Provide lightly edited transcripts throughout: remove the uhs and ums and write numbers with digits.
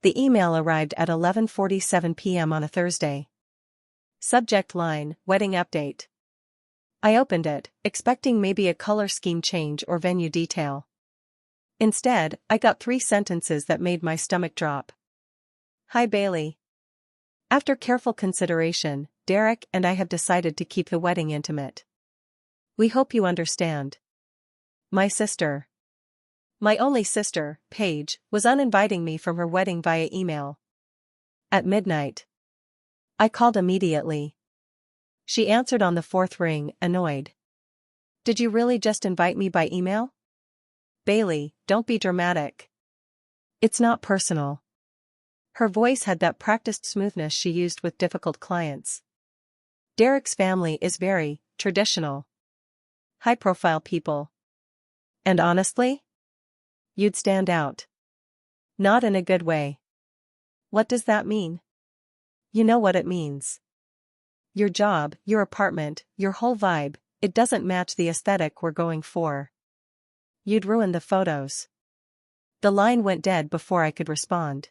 The email arrived at 11:47 p.m. on a Thursday. Subject line, wedding update. I opened it, expecting maybe a color scheme change or venue detail. Instead, I got 3 sentences that made my stomach drop. Hi Bailey. After careful consideration, Derek and I have decided to keep the wedding intimate. We hope you understand. My sister. My only sister, Paige, was uninviting me from her wedding via email. At midnight. I called immediately. She answered on the 4th ring, annoyed. Did you really just invite me by email? Bailey, don't be dramatic. It's not personal. Her voice had that practiced smoothness she used with difficult clients. Derek's family is very traditional. High-profile people. And honestly? You'd stand out. Not in a good way. What does that mean? You know what it means. Your job, your apartment, your whole vibe, it doesn't match the aesthetic we're going for. You'd ruin the photos. The line went dead before I could respond.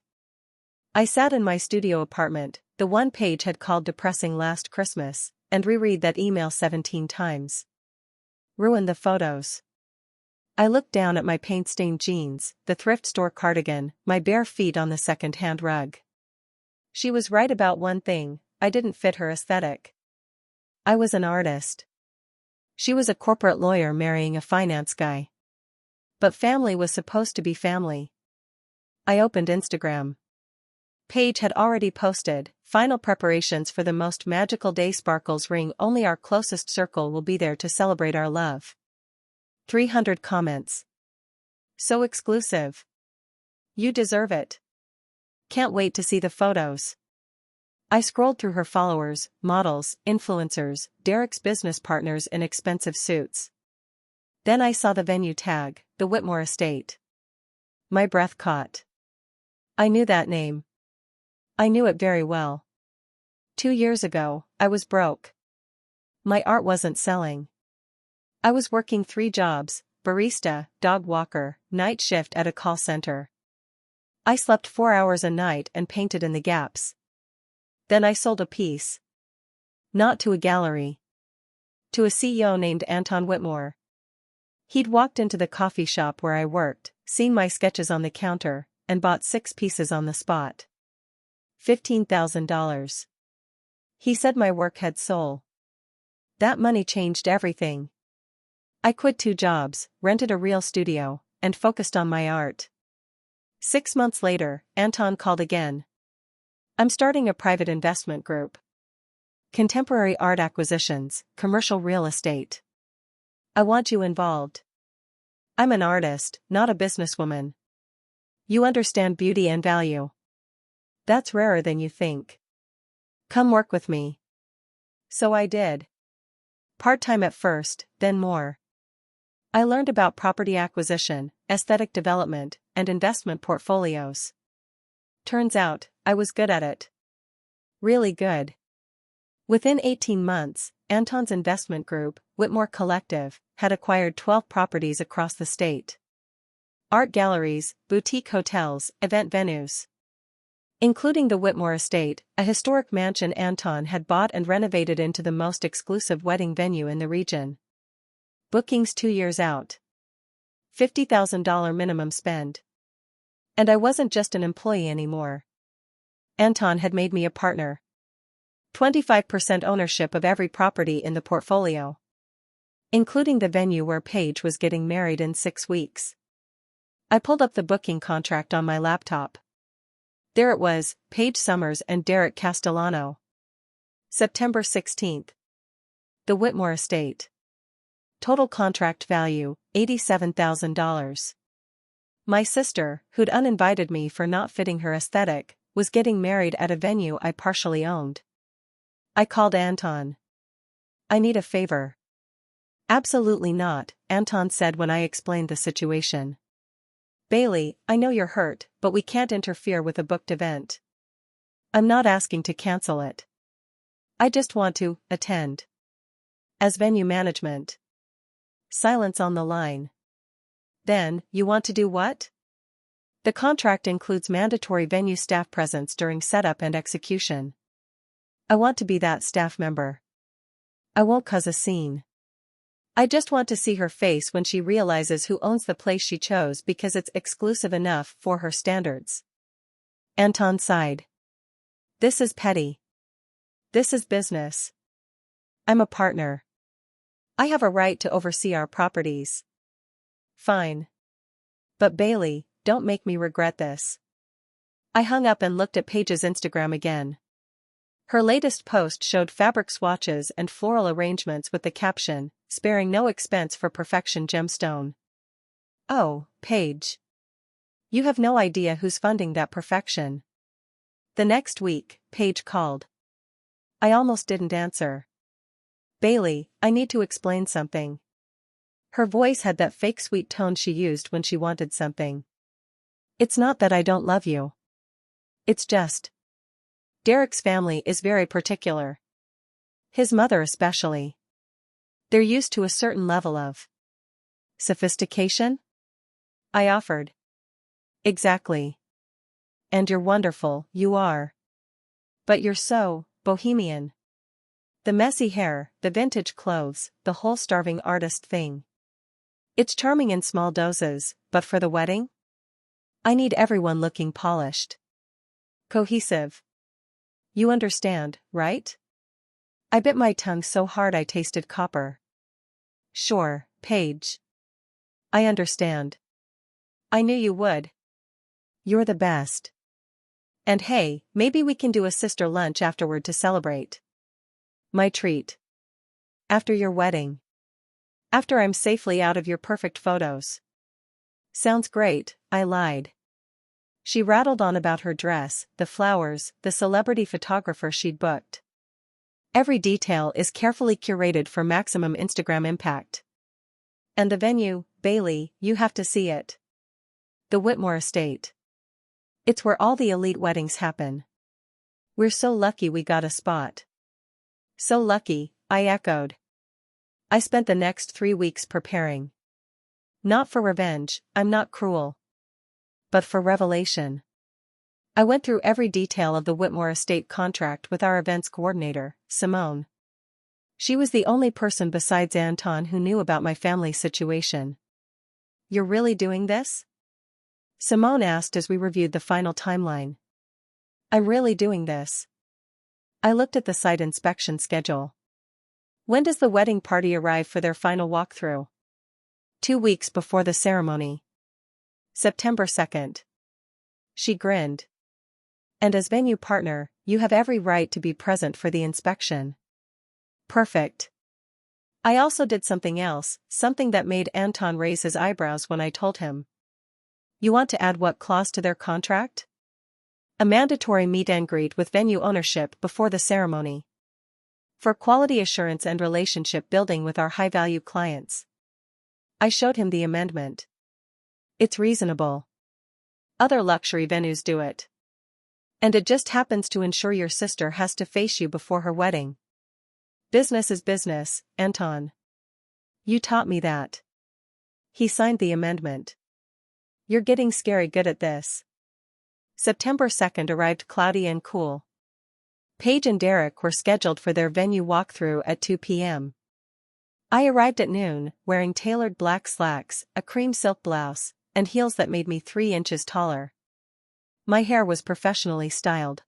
I sat in my studio apartment, the one Paige had called depressing last Christmas, and reread that email 17 times. Ruin the photos. I looked down at my paint-stained jeans, the thrift store cardigan, my bare feet on the second-hand rug. She was right about one thing, I didn't fit her aesthetic. I was an artist. She was a corporate lawyer marrying a finance guy. But family was supposed to be family. I opened Instagram. Paige had already posted, final preparations for the most magical day, sparkles ring, only our closest circle will be there to celebrate our love. 300 comments. So exclusive. You deserve it. Can't wait to see the photos. I scrolled through her followers, models, influencers, Derek's business partners in expensive suits. Then I saw the venue tag, the Whitmore Estate. My breath caught. I knew that name. I knew it very well. 2 years ago, I was broke. My art wasn't selling. I was working 3 jobs, barista, dog walker, night shift at a call center. I slept 4 hours a night and painted in the gaps. Then I sold a piece. Not to a gallery. To a CEO named Anton Whitmore. He'd walked into the coffee shop where I worked, seen my sketches on the counter, and bought 6 pieces on the spot. $15,000. He said my work had soul. That money changed everything. I quit 2 jobs, rented a real studio, and focused on my art. 6 months later, Anton called again. I'm starting a private investment group. Contemporary art acquisitions, commercial real estate. I want you involved. I'm an artist, not a businesswoman. You understand beauty and value. That's rarer than you think. Come work with me. So I did. Part-time at first, then more. I learned about property acquisition, aesthetic development, and investment portfolios. Turns out, I was good at it. Really good. Within 18 months, Anton's investment group, Whitmore Collective, had acquired 12 properties across the state. Art galleries, boutique hotels, event venues. Including the Whitmore Estate, a historic mansion Anton had bought and renovated into the most exclusive wedding venue in the region. Bookings 2 years out. $50,000 minimum spend. And I wasn't just an employee anymore. Anton had made me a partner. 25% ownership of every property in the portfolio. Including the venue where Paige was getting married in 6 weeks. I pulled up the booking contract on my laptop. There it was, Paige Summers and Derek Castellano. September 16th. The Whitmore Estate. Total contract value, $87,000. My sister, who'd uninvited me for not fitting her aesthetic, was getting married at a venue I partially owned. I called Anton. I need a favor. Absolutely not, Anton said when I explained the situation. Bailey, I know you're hurt, but we can't interfere with a booked event. I'm not asking to cancel it. I just want to attend. As venue management. Silence on the line. Then, you want to do what? The contract includes mandatory venue staff presence during setup and execution. I want to be that staff member. I won't cause a scene. I just want to see her face when she realizes who owns the place she chose because it's exclusive enough for her standards. Anton sighed. This is petty. This is business. I'm a partner. I have a right to oversee our properties. Fine. But Bailey, don't make me regret this. I hung up and looked at Paige's Instagram again. Her latest post showed fabric swatches and floral arrangements with the caption, "Sparing no expense for perfection gemstone." Oh, Paige. You have no idea who's funding that perfection. The next week, Paige called. I almost didn't answer. Bailey, I need to explain something. Her voice had that fake sweet tone she used when she wanted something. It's not that I don't love you. It's just. Derek's family is very particular. His mother especially. They're used to a certain level of sophistication? I offered. Exactly. And you're wonderful, you are. But you're so bohemian. The messy hair, the vintage clothes, the whole starving artist thing. It's charming in small doses, but for the wedding? I need everyone looking polished. Cohesive. You understand, right? I bit my tongue so hard I tasted copper. Sure, Paige. I understand. I knew you would. You're the best. And hey, maybe we can do a sister lunch afterward to celebrate. My treat. After your wedding. After I'm safely out of your perfect photos. Sounds great, I lied. She rattled on about her dress, the flowers, the celebrity photographer she'd booked. Every detail is carefully curated for maximum Instagram impact. And the venue, Bailey, you have to see it. The Whitmore Estate. It's where all the elite weddings happen. We're so lucky we got a spot. So lucky, I echoed. I spent the next 3 weeks preparing. Not for revenge, I'm not cruel. But for revelation. I went through every detail of the Whitmore Estate contract with our events coordinator, Simone. She was the only person besides Anton who knew about my family situation. You're really doing this? Simone asked as we reviewed the final timeline. I'm really doing this. I looked at the site inspection schedule. When does the wedding party arrive for their final walkthrough? 2 weeks before the ceremony. September 2nd. She grinned. And as venue partner, you have every right to be present for the inspection. Perfect. I also did something else, something that made Anton raise his eyebrows when I told him. You want to add what clause to their contract? A mandatory meet and greet with venue ownership before the ceremony. For quality assurance and relationship building with our high-value clients. I showed him the amendment. It's reasonable. Other luxury venues do it. And it just happens to ensure your sister has to face you before her wedding. Business is business, Anton. You taught me that. He signed the amendment. You're getting scary good at this. September 2nd arrived cloudy and cool. Paige and Derek were scheduled for their venue walkthrough at 2 p.m. I arrived at noon, wearing tailored black slacks, a cream silk blouse, and heels that made me 3 inches taller. My hair was professionally styled.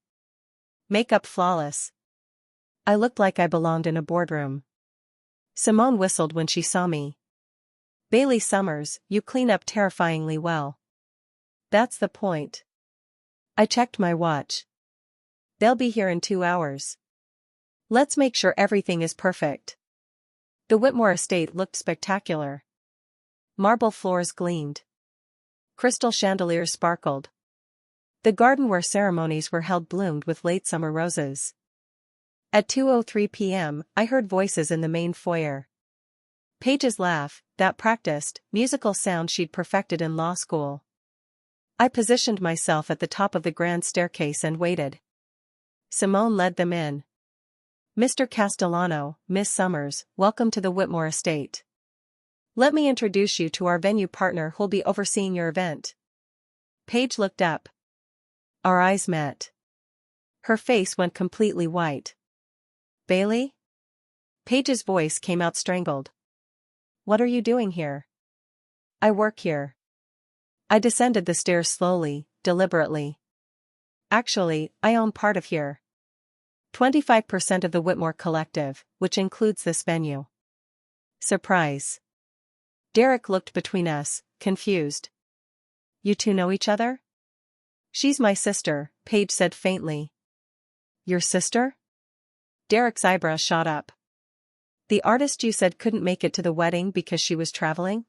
Makeup flawless. I looked like I belonged in a boardroom. Simone whistled when she saw me. Bailey Summers, you clean up terrifyingly well. That's the point. I checked my watch. They'll be here in 2 hours. Let's make sure everything is perfect. The Whitmore Estate looked spectacular. Marble floors gleamed. Crystal chandeliers sparkled. The garden where ceremonies were held bloomed with late summer roses. At 2:03 p.m., I heard voices in the main foyer. Paige's laugh, that practiced, musical sound she'd perfected in law school. I positioned myself at the top of the grand staircase and waited. Simone led them in. Mr. Castellano, Miss Summers, welcome to the Whitmore Estate. Let me introduce you to our venue partner who'll be overseeing your event. Paige looked up. Our eyes met. Her face went completely white. Bailey? Paige's voice came out strangled. What are you doing here? I work here. I descended the stairs slowly, deliberately. Actually, I own part of here. 25% of the Whitmore Collective, which includes this venue. Surprise. Derek looked between us, confused. You two know each other? She's my sister, Paige said faintly. Your sister? Derek's eyebrows shot up. The artist you said couldn't make it to the wedding because she was traveling?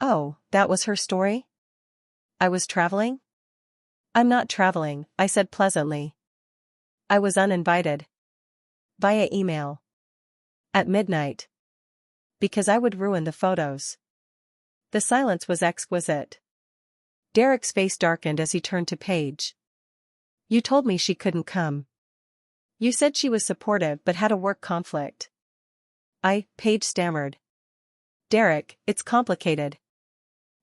Oh, that was her story? I was traveling? I'm not traveling, I said pleasantly. I was uninvited. Via email. At midnight. Because I would ruin the photos. The silence was exquisite. Derek's face darkened as he turned to Paige. You told me she couldn't come. You said she was supportive but had a work conflict. Paige stammered. Derek, it's complicated.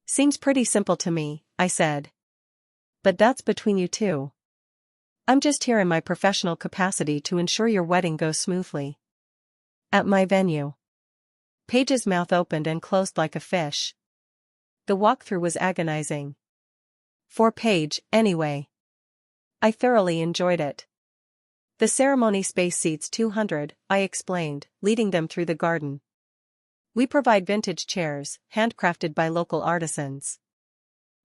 Seems pretty simple to me, I said. But that's between you two. I'm just here in my professional capacity to ensure your wedding goes smoothly. At my venue. Paige's mouth opened and closed like a fish. The walkthrough was agonizing. For Paige, anyway. I thoroughly enjoyed it. The ceremony space seats 200, I explained, leading them through the garden. We provide vintage chairs, handcrafted by local artisans.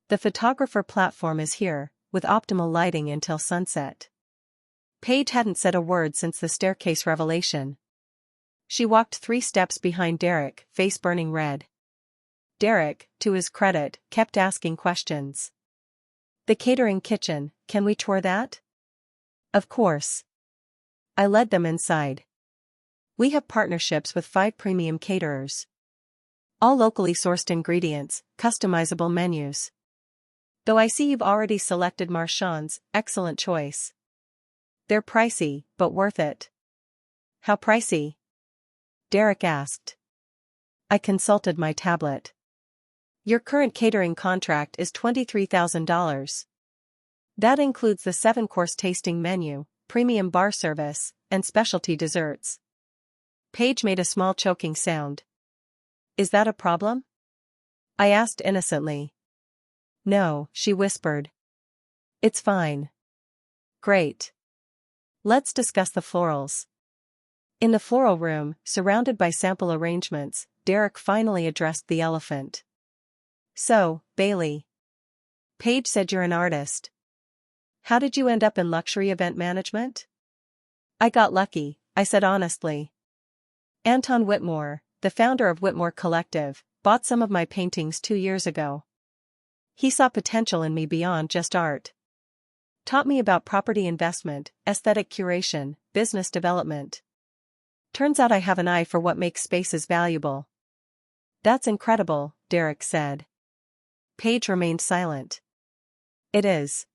The photographer platform is here, with optimal lighting until sunset. Paige hadn't said a word since the staircase revelation. She walked 3 steps behind Derek, face burning red. Derek, to his credit, kept asking questions. The catering kitchen, can we tour that? Of course. I led them inside. We have partnerships with 5 premium caterers. All locally sourced ingredients, customizable menus. Though I see you've already selected Marchand's, excellent choice. They're pricey, but worth it. How pricey? Derek asked. I consulted my tablet. Your current catering contract is $23,000. That includes the 7-course tasting menu, premium bar service, and specialty desserts. Paige made a small choking sound. Is that a problem? I asked innocently. No, she whispered. It's fine. Great. Let's discuss the florals. In the floral room, surrounded by sample arrangements, Derek finally addressed the elephant. So, Bailey. Paige said you're an artist. How did you end up in luxury event management? I got lucky, I said honestly. Anton Whitmore, the founder of Whitmore Collective, bought some of my paintings 2 years ago. He saw potential in me beyond just art. Taught me about property investment, aesthetic curation, business development. Turns out I have an eye for what makes spaces valuable. That's incredible, Derek said. Paige remained silent. It is.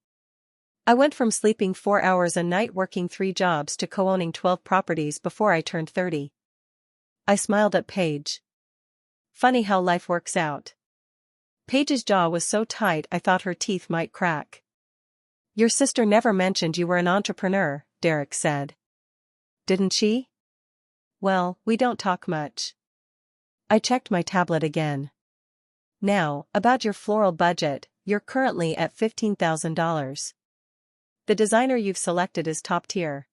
I went from sleeping 4 hours a night working 3 jobs to co-owning 12 properties before I turned 30. I smiled at Paige. Funny how life works out. Paige's jaw was so tight I thought her teeth might crack. Your sister never mentioned you were an entrepreneur, Derek said. Didn't she? Well, we don't talk much. I checked my tablet again. Now, about your floral budget, you're currently at $15,000. The designer you've selected is top tier.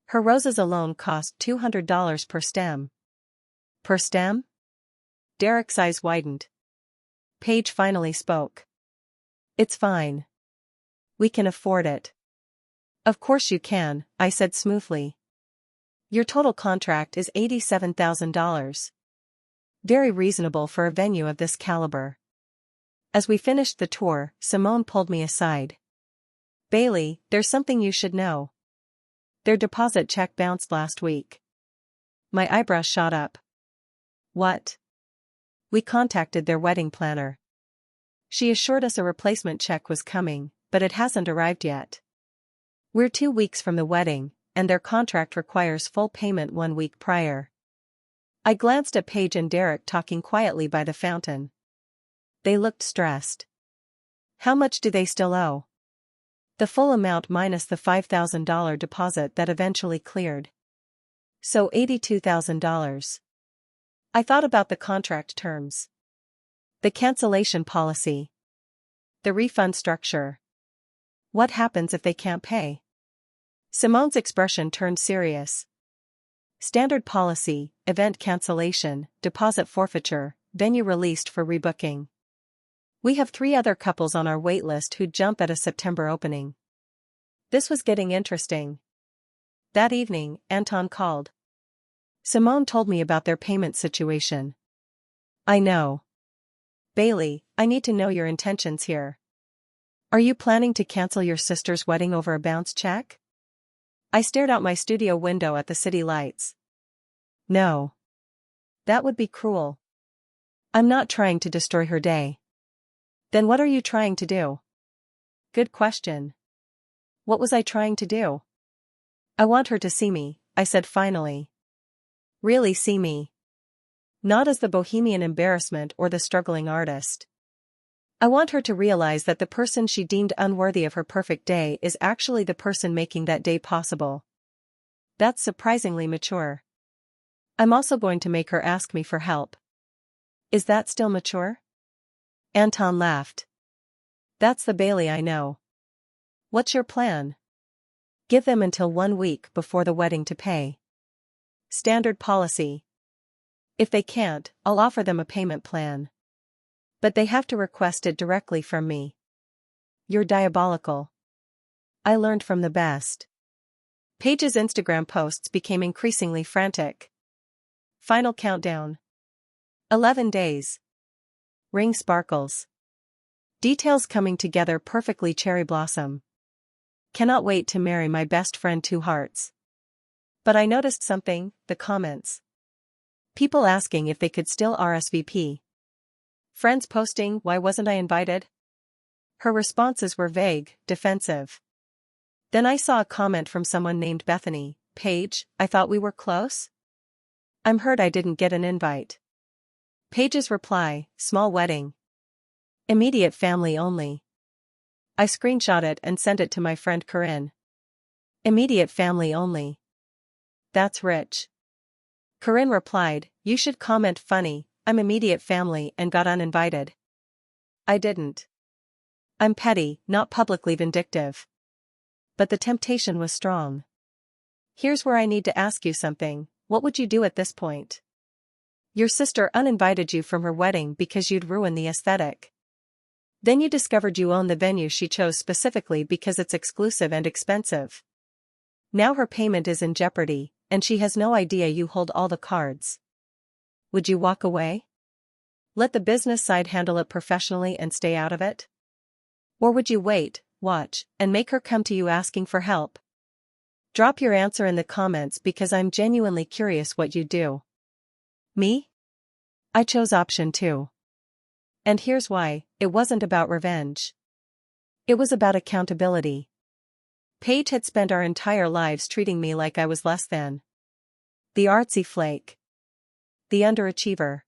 Her roses alone cost $200 per stem. Per stem? Derek's eyes widened. Paige finally spoke. It's fine. We can afford it. Of course you can, I said smoothly. Your total contract is $87,000. Very reasonable for a venue of this caliber. As we finished the tour, Simone pulled me aside. Bailey, there's something you should know. Their deposit check bounced last week. My eyebrows shot up. What? We contacted their wedding planner. She assured us a replacement check was coming, but it hasn't arrived yet. We're 2 weeks from the wedding, and their contract requires full payment 1 week prior. I glanced at Paige and Derek talking quietly by the fountain. They looked stressed. How much do they still owe? The full amount minus the $5,000 deposit that eventually cleared. So $82,000. I thought about the contract terms, the cancellation policy, the refund structure. What happens if they can't pay? Simone's expression turned serious. Standard policy, event cancellation, deposit forfeiture, venue released for rebooking. We have 3 other couples on our waitlist who'd jump at a September opening. This was getting interesting. That evening, Anton called. Simone told me about their payment situation. I know. Bailey, I need to know your intentions here. Are you planning to cancel your sister's wedding over a bounce check? I stared out my studio window at the city lights. No. That would be cruel. I'm not trying to destroy her day. Then what are you trying to do? Good question. What was I trying to do? I want her to see me, I said finally. Really see me. Not as the bohemian embarrassment or the struggling artist. I want her to realize that the person she deemed unworthy of her perfect day is actually the person making that day possible. That's surprisingly mature. I'm also going to make her ask me for help. Is that still mature? Anton laughed. That's the Bailey I know. What's your plan? Give them until 1 week before the wedding to pay. Standard policy. If they can't, I'll offer them a payment plan. But they have to request it directly from me. You're diabolical. I learned from the best. Paige's Instagram posts became increasingly frantic. Final countdown. 11 days. Ring sparkles. Details coming together perfectly cherry blossom. Cannot wait to marry my best friend 2 hearts. But I noticed something, the comments. People asking if they could still RSVP. Friends posting, why wasn't I invited? Her responses were vague, defensive. Then I saw a comment from someone named Bethany. Paige, I thought we were close? I'm hurt I didn't get an invite. Paige's reply, small wedding. Immediate family only. I screenshot it and sent it to my friend Corinne. Immediate family only. That's rich. Corinne replied, you should comment funny, I'm immediate family and got uninvited. I didn't. I'm petty, not publicly vindictive. But the temptation was strong. Here's where I need to ask you something, what would you do at this point? Your sister uninvited you from her wedding because you'd ruin the aesthetic. Then you discovered you own the venue she chose specifically because it's exclusive and expensive. Now her payment is in jeopardy, and she has no idea you hold all the cards. Would you walk away? Let the business side handle it professionally and stay out of it? Or would you wait, watch, and make her come to you asking for help? Drop your answer in the comments because I'm genuinely curious what you'd do. Me? I chose option 2. And here's why, it wasn't about revenge. It was about accountability. Paige had spent our entire lives treating me like I was less than. The artsy flake. The underachiever.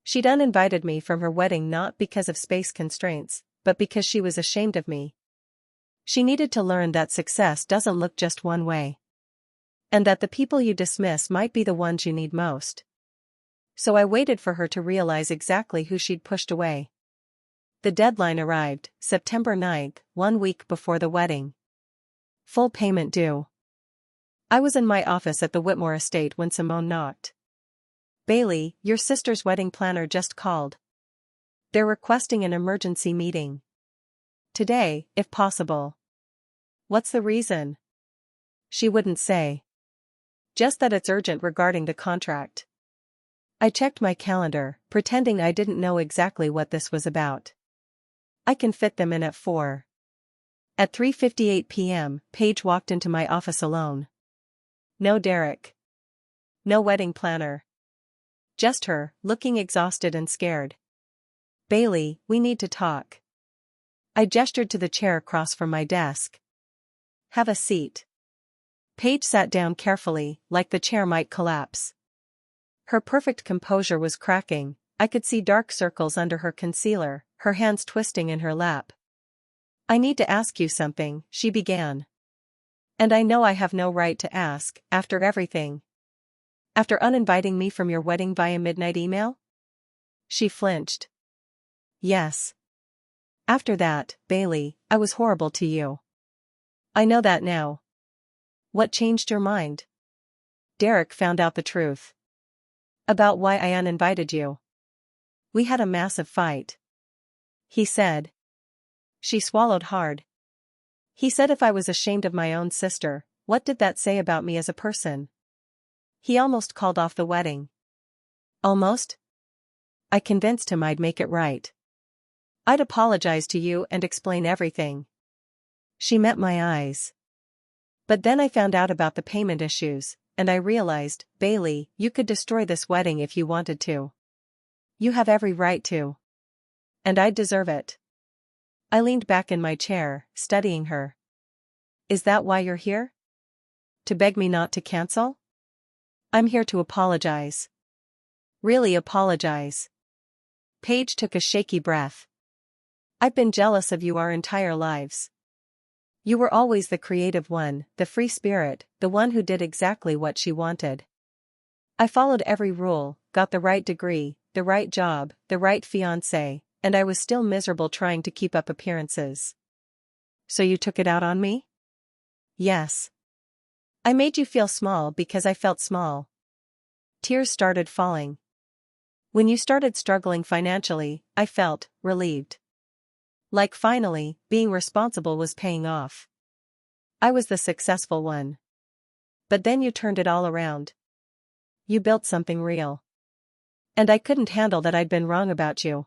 She'd uninvited me from her wedding not because of space constraints, but because she was ashamed of me. She needed to learn that success doesn't look just one way. And that the people you dismiss might be the ones you need most. So I waited for her to realize exactly who she'd pushed away. The deadline arrived, September 9th, 1 week before the wedding. Full payment due. I was in my office at the Whitmore Estate when Simone knocked. Bailey, your sister's wedding planner just called. They're requesting an emergency meeting. Today, if possible. What's the reason? She wouldn't say. Just that it's urgent regarding the contract. I checked my calendar, pretending I didn't know exactly what this was about. I can fit them in at 4. At 3:58 p.m., Paige walked into my office alone. No Derek. No wedding planner. Just her, looking exhausted and scared. Bailey, we need to talk. I gestured to the chair across from my desk. Have a seat. Paige sat down carefully, like the chair might collapse. Her perfect composure was cracking. I could see dark circles under her concealer, her hands twisting in her lap. "I need to ask you something," she began. "And I know I have no right to ask, after everything. After uninviting me from your wedding via midnight email?" She flinched. "Yes. After that, Bailey, I was horrible to you. I know that now." "What changed your mind?" "Derek found out the truth. About why I uninvited you. We had a massive fight. He said." She swallowed hard. "He said if I was ashamed of my own sister, what did that say about me as a person? He almost called off the wedding." "Almost?" "I convinced him I'd make it right. I'd apologize to you and explain everything." She met my eyes. "But then I found out about the payment issues, and I realized, Bailey, you could destroy this wedding if you wanted to. You have every right to. And I'd deserve it." I leaned back in my chair, studying her. "Is that why you're here? To beg me not to cancel?" "I'm here to apologize. Really apologize." Paige took a shaky breath. "I've been jealous of you our entire lives. You were always the creative one, the free spirit, the one who did exactly what she wanted. I followed every rule, got the right degree, the right job, the right fiancé, and I was still miserable trying to keep up appearances. So you took it out on me?" "Yes. I made you feel small because I felt small." Tears started falling. "When you started struggling financially, I felt relieved. Like finally, being responsible was paying off. I was the successful one. But then you turned it all around. You built something real. And I couldn't handle that I'd been wrong about you."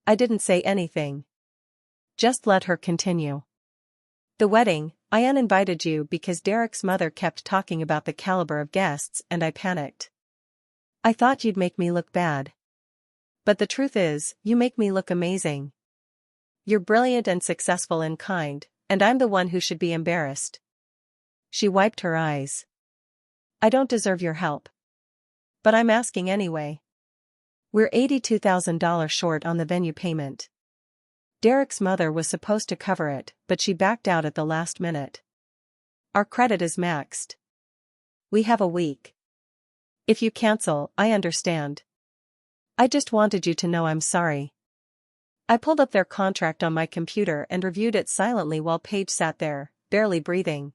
I didn't say anything. Just let her continue. "The wedding, I uninvited you because Derek's mother kept talking about the caliber of guests and I panicked. I thought you'd make me look bad. But the truth is, you make me look amazing. You're brilliant and successful and kind, and I'm the one who should be embarrassed." She wiped her eyes. "I don't deserve your help. But I'm asking anyway. We're $82,000 short on the venue payment. Derek's mother was supposed to cover it, but she backed out at the last minute. Our credit is maxed. We have a week. If you cancel, I understand. I just wanted you to know I'm sorry." I pulled up their contract on my computer and reviewed it silently while Paige sat there, barely breathing.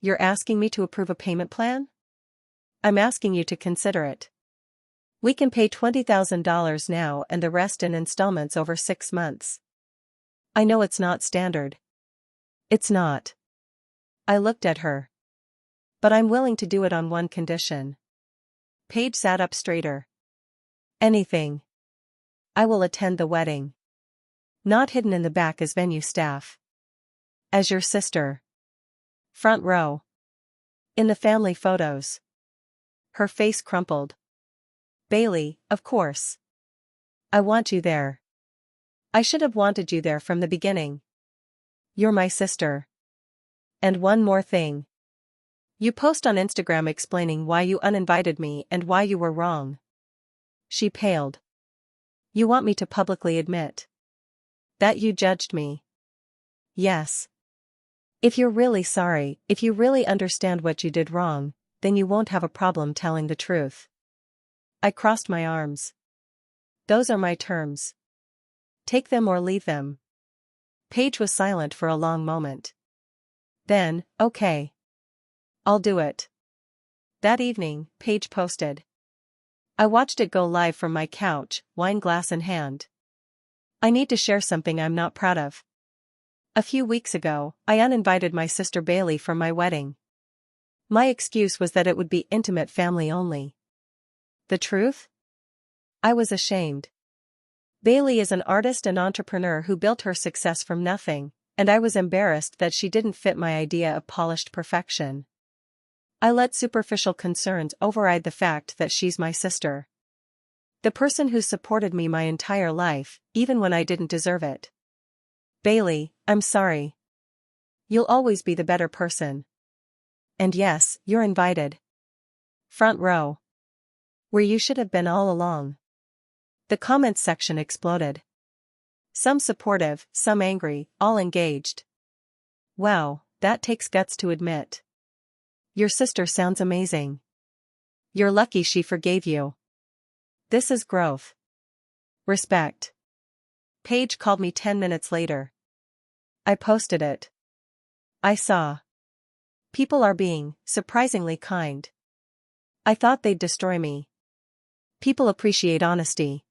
"You're asking me to approve a payment plan?" "I'm asking you to consider it. We can pay $20,000 now and the rest in installments over 6 months. I know it's not standard." "It's not." I looked at her. "But I'm willing to do it on one condition." Paige sat up straighter. "Anything. I will attend the wedding. Not hidden in the back as venue staff. As your sister. Front row. In the family photos." Her face crumpled. "Bailey, of course. I want you there. I should have wanted you there from the beginning. You're my sister. And one more thing. You post on Instagram explaining why you uninvited me and why you were wrong." She paled. "You want me to publicly admit that you judged me?" "Yes. If you're really sorry, if you really understand what you did wrong, then you won't have a problem telling the truth." I crossed my arms. "Those are my terms. Take them or leave them." Paige was silent for a long moment. Then, "Okay. I'll do it." That evening, Paige posted. I watched it go live from my couch, wine glass in hand. "I need to share something I'm not proud of. A few weeks ago, I uninvited my sister Bailey from my wedding. My excuse was that it would be intimate family only. The truth? I was ashamed. Bailey is an artist and entrepreneur who built her success from nothing, and I was embarrassed that she didn't fit my idea of polished perfection. I let superficial concerns override the fact that she's my sister. The person who supported me my entire life, even when I didn't deserve it. Bailey, I'm sorry. You'll always be the better person. And yes, you're invited. Front row. Where you should have been all along." The comments section exploded. Some supportive, some angry, all engaged. Wow, that takes guts to admit. Your sister sounds amazing. You're lucky she forgave you. This is growth. Respect. Paige called me 10 minutes later. I posted it. I saw. People are being surprisingly kind. I thought they'd destroy me. People appreciate honesty.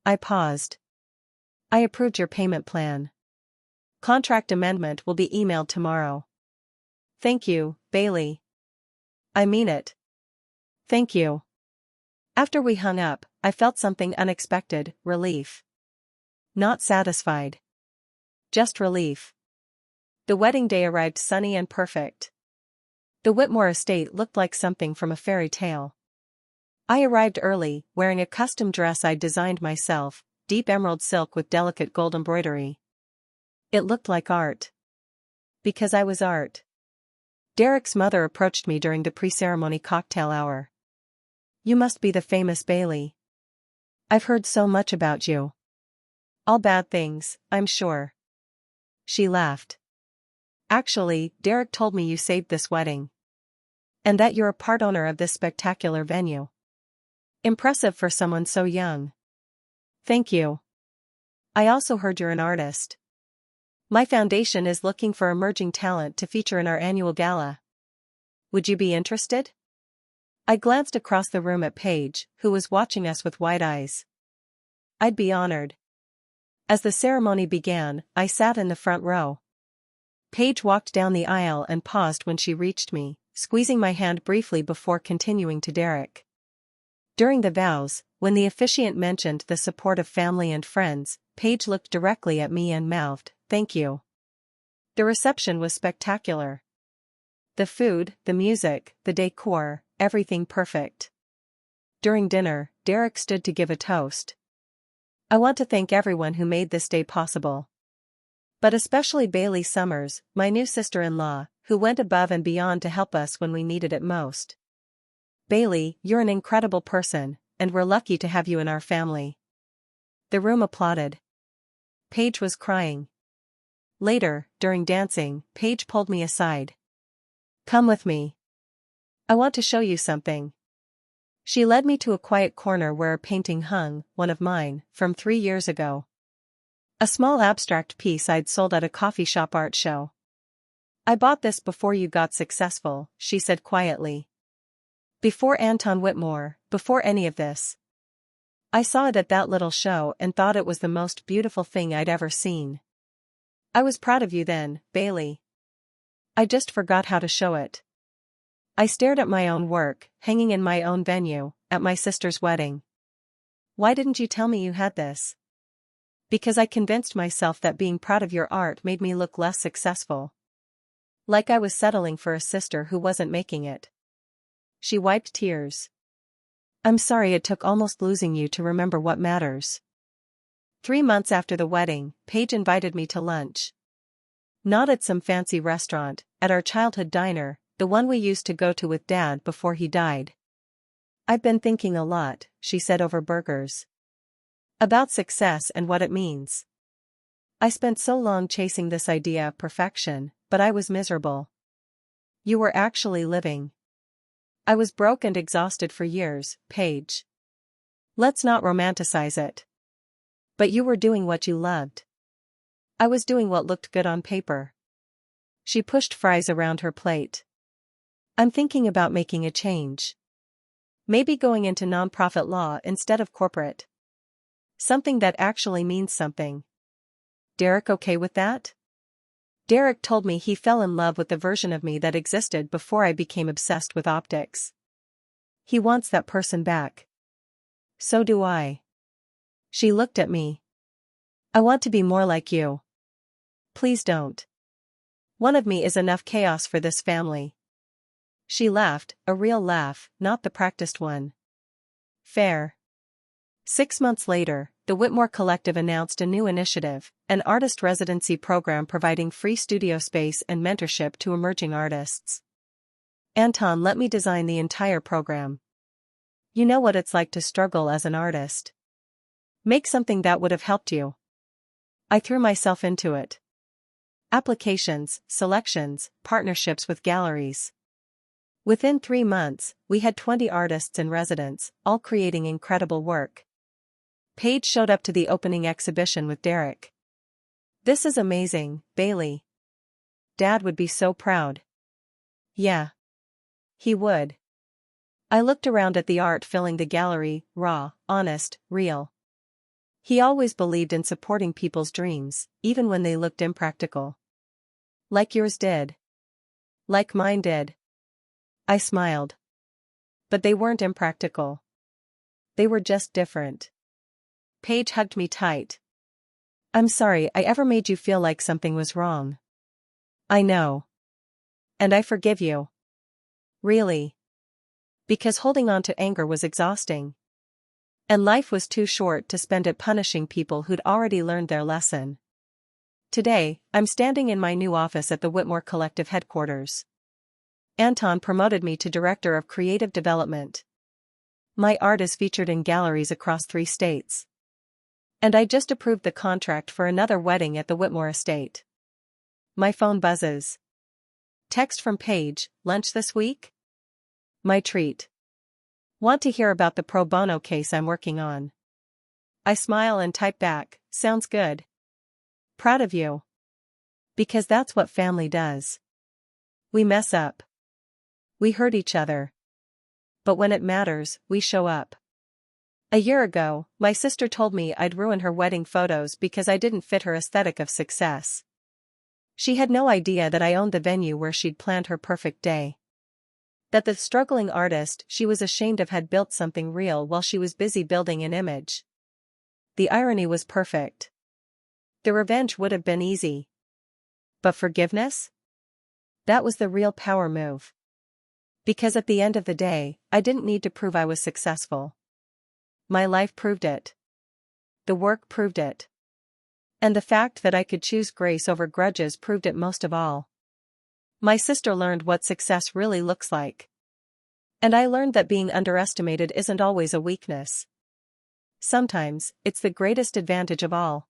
I paused. I approved your payment plan. Contract amendment will be emailed tomorrow. Thank you, Bailey. I mean it. Thank you. After we hung up, I felt something unexpected, relief. Not satisfied. Just relief. The wedding day arrived sunny and perfect. The Whitmore Estate looked like something from a fairy tale. I arrived early, wearing a custom dress I'd designed myself, deep emerald silk with delicate gold embroidery. It looked like art. Because I was art. Derek's mother approached me during the pre-ceremony cocktail hour. You must be the famous Bailey. I've heard so much about you. All bad things, I'm sure. She laughed. Actually, Derek told me you saved this wedding. And that you're a part owner of this spectacular venue. Impressive for someone so young. Thank you. I also heard you're an artist. My foundation is looking for emerging talent to feature in our annual gala. Would you be interested? I glanced across the room at Paige, who was watching us with wide eyes. I'd be honored. As the ceremony began, I sat in the front row. Paige walked down the aisle and paused when she reached me, squeezing my hand briefly before continuing to Derek. During the vows, when the officiant mentioned the support of family and friends, Paige looked directly at me and mouthed, "Thank you." The reception was spectacular. The food, the music, the decor, everything perfect. During dinner, Derek stood to give a toast. I want to thank everyone who made this day possible. But especially Bailey Summers, my new sister-in-law, who went above and beyond to help us when we needed it most. Bailey, you're an incredible person, and we're lucky to have you in our family. The room applauded. Paige was crying. Later, during dancing, Paige pulled me aside. Come with me. I want to show you something. She led me to a quiet corner where a painting hung, one of mine, from 3 years ago. A small abstract piece I'd sold at a coffee shop art show. I bought this before you got successful, she said quietly. Before Anton Whitmore, before any of this. I saw it at that little show and thought it was the most beautiful thing I'd ever seen. I was proud of you then, Bailey. I just forgot how to show it. I stared at my own work, hanging in my own venue, at my sister's wedding. Why didn't you tell me you had this? Because I convinced myself that being proud of your art made me look less successful. Like I was settling for a sister who wasn't making it. She wiped tears. I'm sorry it took almost losing you to remember what matters. 3 months after the wedding, Paige invited me to lunch. Not at some fancy restaurant, at our childhood diner, the one we used to go to with Dad before he died. I've been thinking a lot, she said over burgers. About success and what it means. I spent so long chasing this idea of perfection, but I was miserable. You were actually living. I was broke and exhausted for years, Paige. Let's not romanticize it. But you were doing what you loved. I was doing what looked good on paper. She pushed fries around her plate. I'm thinking about making a change. Maybe going into nonprofit law instead of corporate. Something that actually means something. Derek okay with that? Derek told me he fell in love with the version of me that existed before I became obsessed with optics. He wants that person back. So do I. She looked at me. I want to be more like you. Please don't. One of me is enough chaos for this family. She laughed, a real laugh, not the practiced one. Fair. 6 months later, the Whitmore Collective announced a new initiative, an artist residency program providing free studio space and mentorship to emerging artists. Anton let me design the entire program. You know what it's like to struggle as an artist. Make something that would have helped you. I threw myself into it. Applications, selections, partnerships with galleries. Within 3 months, we had 20 artists in residence, all creating incredible work. Paige showed up to the opening exhibition with Derek. "This is amazing, Bailey. Dad would be so proud." "Yeah. He would." I looked around at the art filling the gallery, raw, honest, real. He always believed in supporting people's dreams, even when they looked impractical. "Like yours did. Like mine did." I smiled. But they weren't impractical. They were just different. Paige hugged me tight. "I'm sorry I ever made you feel like something was wrong." "I know. And I forgive you." "Really?" "Because holding on to anger was exhausting. And life was too short to spend it punishing people who'd already learned their lesson." Today, I'm standing in my new office at the Whitmore Collective headquarters. Anton promoted me to Director of Creative Development. My art is featured in galleries across 3 states. And I just approved the contract for another wedding at the Whitmore Estate. My phone buzzes. Text from Paige, "Lunch this week?" My treat. "Want to hear about the pro bono case I'm working on?" I smile and type back, "Sounds good. Proud of you." Because that's what family does. We mess up. We hurt each other. But when it matters, we show up. A year ago, my sister told me I'd ruin her wedding photos because I didn't fit her aesthetic of success. She had no idea that I owned the venue where she'd planned her perfect day. That the struggling artist she was ashamed of had built something real while she was busy building an image. The irony was perfect. The revenge would have been easy. But forgiveness? That was the real power move. Because at the end of the day, I didn't need to prove I was successful. My life proved it. The work proved it. And the fact that I could choose grace over grudges proved it most of all. My sister learned what success really looks like. And I learned that being underestimated isn't always a weakness. Sometimes, it's the greatest advantage of all.